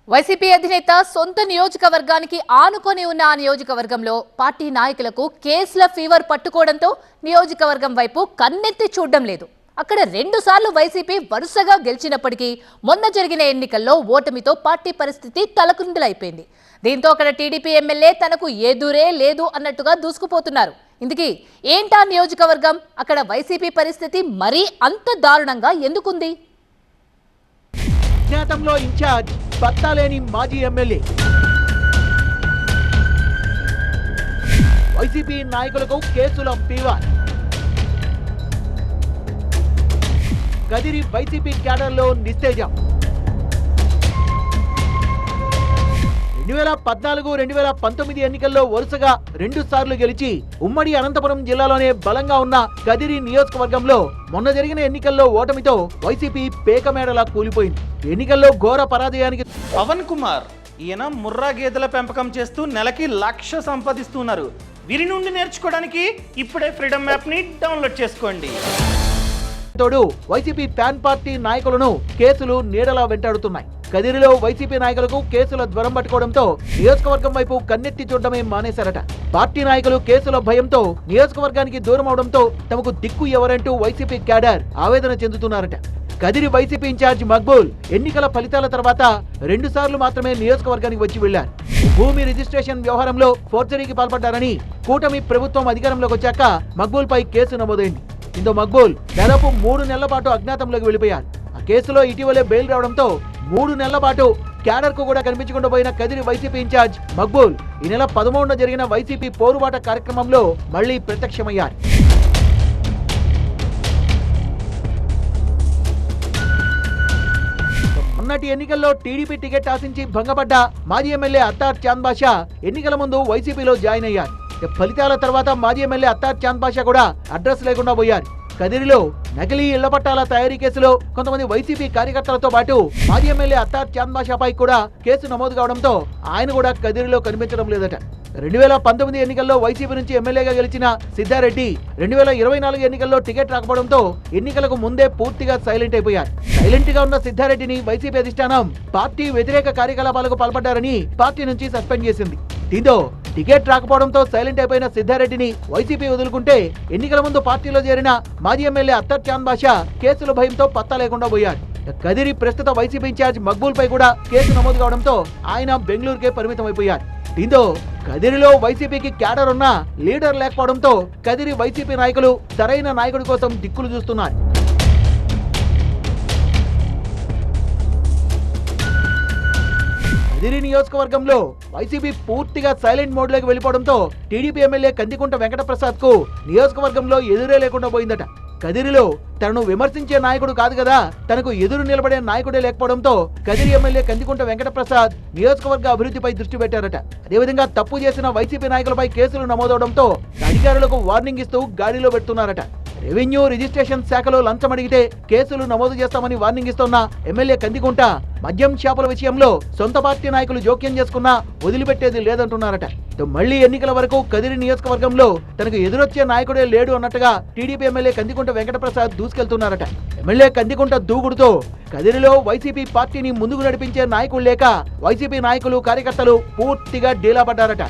YCP అధినేత సొంత నియోజకవర్గానికి ఆనుకొని ఉన్న ఆ నియోజకవర్గంలో పార్టీ నాయకులకు కేసుల ఫీవర్ పట్టుకోవడంతో నియోజకవర్గం వైపు కన్నెత్తి చూడడం లేదు. అక్కడ 2 సార్లు వైసీపీ వరుసగా గెలిచినప్పటికీ మొన్న జరిగిన ఎన్నికల్లో ఓటమితో పార్టీ పరిస్థితి తలకిందులైపోయింది. దీంతో అక్కడ టీడీపీ ఎమ్మెల్యే తనకు ఎదురే లేదు అన్నట్టుగా దూసుకుపోతున్నారు. ఇందుకీ ఏంటా నియోజకవర్గం, అక్కడ వైసీపీ పరిస్థితి మరీ అంత దారుణంగా ఎందుకుంది? అజ్ఞాతంలో ఇన్ఛార్జ్ పత్తాలేని మాజీ ఎమ్మెల్యే, వైసీపీ నాయకులకు కేసుల ఫీవర్. కదిరి వైసీపీ క్యాడర్లో నిస్తేజం. 2014-2019 ఎన్నికల్లో వరుసగా 2 సార్లు గెలిచి ఉమ్మడి అనంతపురం జిల్లాలోనే బలంగా ఉన్న కదిరి నియోజకవర్గంలో మొన్న జరిగిన ఎన్నికల్లో ఓటమితో వైసీపీ పేకమేడలా కూలిపోయింది. ఎన్నికల్లో ఘోర పరాజయానికి పవన్ కుమార్ ఈయన ముర్రా గేదెల పెంపకం చేస్తూ నెలకి 1,00,000 సంపాదిస్తున్నారు. వీరి నుండి నేర్చుకోవడానికి ఇప్పుడే ఫ్రీడమ్ యాప్ ని డౌన్లోడ్ చేసుకోండి. తోడు వైసీపీ ఫ్యాన్ పార్టీ నాయకులను కేసులు నీడలా వెంటాడుతున్నాయి. కదిరిలో వైసీపీ నాయకులకు కేసుల జ్వరం పట్టుకోవడంతో నియోజకవర్గం వైపు కన్నెత్తి చూడడమే మానేశారట. పార్టీ నాయకులు కేసుల భయంతో నియోజకవర్గానికి దూరం అవడంతో తమకు దిక్కు ఎవరంటూ వైసీపీ క్యాడర్ ఆవేదన చెందుతున్నారట. కదిరి వైసీపీ ఇన్ఛార్జ్ మక్బూల్ ఎన్నికల ఫలితాల తర్వాత 2 సార్లు మాత్రమే నియోజకవర్గానికి వచ్చి వెళ్లారు. భూమి రిజిస్ట్రేషన్ వ్యవహారంలో ఫోర్జరీకి పాల్పడ్డారని కూటమి ప్రభుత్వం అధికారంలోకి వచ్చాక మక్బూల్ పై కేసు నమోదైంది. దీంతో మక్బూల్ దాదాపు 3 నెలల పాటు అజ్ఞాతంలోకి వెళ్లిపోయారు. ఆ కేసులో ఇటీవలే బెయిల్ రావడంతో 3 నెలల పాటు క్యాడర్ కు కూడా కనిపించకుండా పోయిన కదిరి వైసీపీ ఇన్ఛార్జ్ మక్బూల్ ఈ నెల 13న జరిగిన వైసీపీ పోరుబాట కార్యక్రమంలో మళ్లీ ప్రత్యక్షమయ్యారు. మొన్నటి ఎన్నికల్లో టీడీపీ టికెట్ ఆశించి భంగపడ్డ మాజీ ఎమ్మెల్యే అత్తార్ చాంద్ బాషా ఎన్నికల ముందు వైసీపీలో జాయిన్ అయ్యారు. ఫలితాల తర్వాత మాజీ ఎమ్మెల్యే అత్తార్ చాంద్ బాషా కూడా అడ్రస్ లేకుండా పోయారు. కదిరిలో నకిలీ ఇళ్ల పట్టాల తయారీ కేసులో కొంతమంది వైసీపీ కార్యకర్తలతో పాటు మాజీ ఎమ్మెల్యే అత్తార్ చాంద్ బాషాపై కూడా కేసు నమోదు కావడంతో ఆయన కూడా కదిరిలో కనిపించడం లేదట. 2019 ఎన్నికల్లో వైసీపీ నుంచి ఎమ్మెల్యేగా గెలిచిన సిద్ధారెడ్డి 2024 ఎన్నికల్లో టికెట్ రాకపోవడంతో ఎన్నికలకు ముందే పూర్తిగా సైలెంట్ అయిపోయారు. సైలెంట్ గా ఉన్న సిద్ధారెడ్డిని వైసీపీ అధిష్టానం పార్టీ వ్యతిరేక కార్యకలాపాలకు పాల్పడ్డారని పార్టీ నుంచి సస్పెండ్ చేసింది. దీంతో టికెట్ రాకపోవడంతో సైలెంట్ అయిపోయిన సిద్ధారెడ్డిని వైసీపీ వదులుకుంటే ఎన్నికల ముందు పార్టీలో చేరిన మాజీ ఎమ్మెల్యే అత్తర్ చాంద్ బాషా కేసుల భయంతో పత్తా లేకుండా పోయారు. కదిరి ప్రస్తుత వైసీపీ ఇన్ఛార్జ్ మక్బూల్ పై కూడా కేసు నమోదు కావడంతో ఆయన బెంగళూరుకే పరిమితం అయిపోయారు. దీంతో కదిరిలో వైసీపీకి క్యాడర్ ఉన్న లీడర్ లేకపోవడంతో కదిరి వైసీపీ నాయకులు సరైన నాయకుడి కోసం దిక్కులు చూస్తున్నారు. కదిరి నియోజకవర్గంలో వైసీపీ పూర్తిగా సైలెంట్ మోడ్ లోకి వెళ్లిపోవడంతో టీడీపీ ఎమ్మెల్యే కందికుంట వెంకటప్రసాద్ కు నియోజకవర్గంలో ఎదురే లేకుండా పోయిందట. కదిరిలో తనను విమర్శించే నాయకుడు కాదు కదా, తనకు ఎదురు నిలబడే నాయకుడే లేకపోవడంతో కదిరి ఎమ్మెల్యే కందికుంట వెంకటప్రసాద్ నియోజకవర్గ అభివృద్ధిపై దృష్టి పెట్టారట. అదేవిధంగా తప్పు చేసిన వైసీపీ నాయకులపై కేసులు నమోదవడంతో అధికారులకు వార్నింగ్ ఇస్తూ గాడిలో పెడుతున్నారట. రెవెన్యూ రిజిస్ట్రేషన్ శాఖలో లంచం అడిగితే కేసులు నమోదు చేస్తామని వార్నింగ్ ఇస్తున్న ఎమ్మెల్యే కందికుంట మద్యం షాపుల విషయంలో సొంత పార్టీ నాయకులు జోక్యం చేసుకున్నా వదిలిపెట్టేది లేదంటున్నారట. మళ్లీ ఎన్నికల వరకు కదిరి నియోజకవర్గంలో తనకు ఎదురొచ్చే నాయకుడే లేడు అన్నట్టుగా టీడీపీ ఎమ్మెల్యే కందికుంట వెంకటప్రసాద్ దూసుకెళ్తున్నారట. ఎమ్మెల్యే కందికుంట దూకుడుతో కదిరిలో వైసీపీ పార్టీని ముందుకు నడిపించే నాయకులు లేక వైసీపీ నాయకులు కార్యకర్తలు పూర్తిగా డీలా పడ్డారట.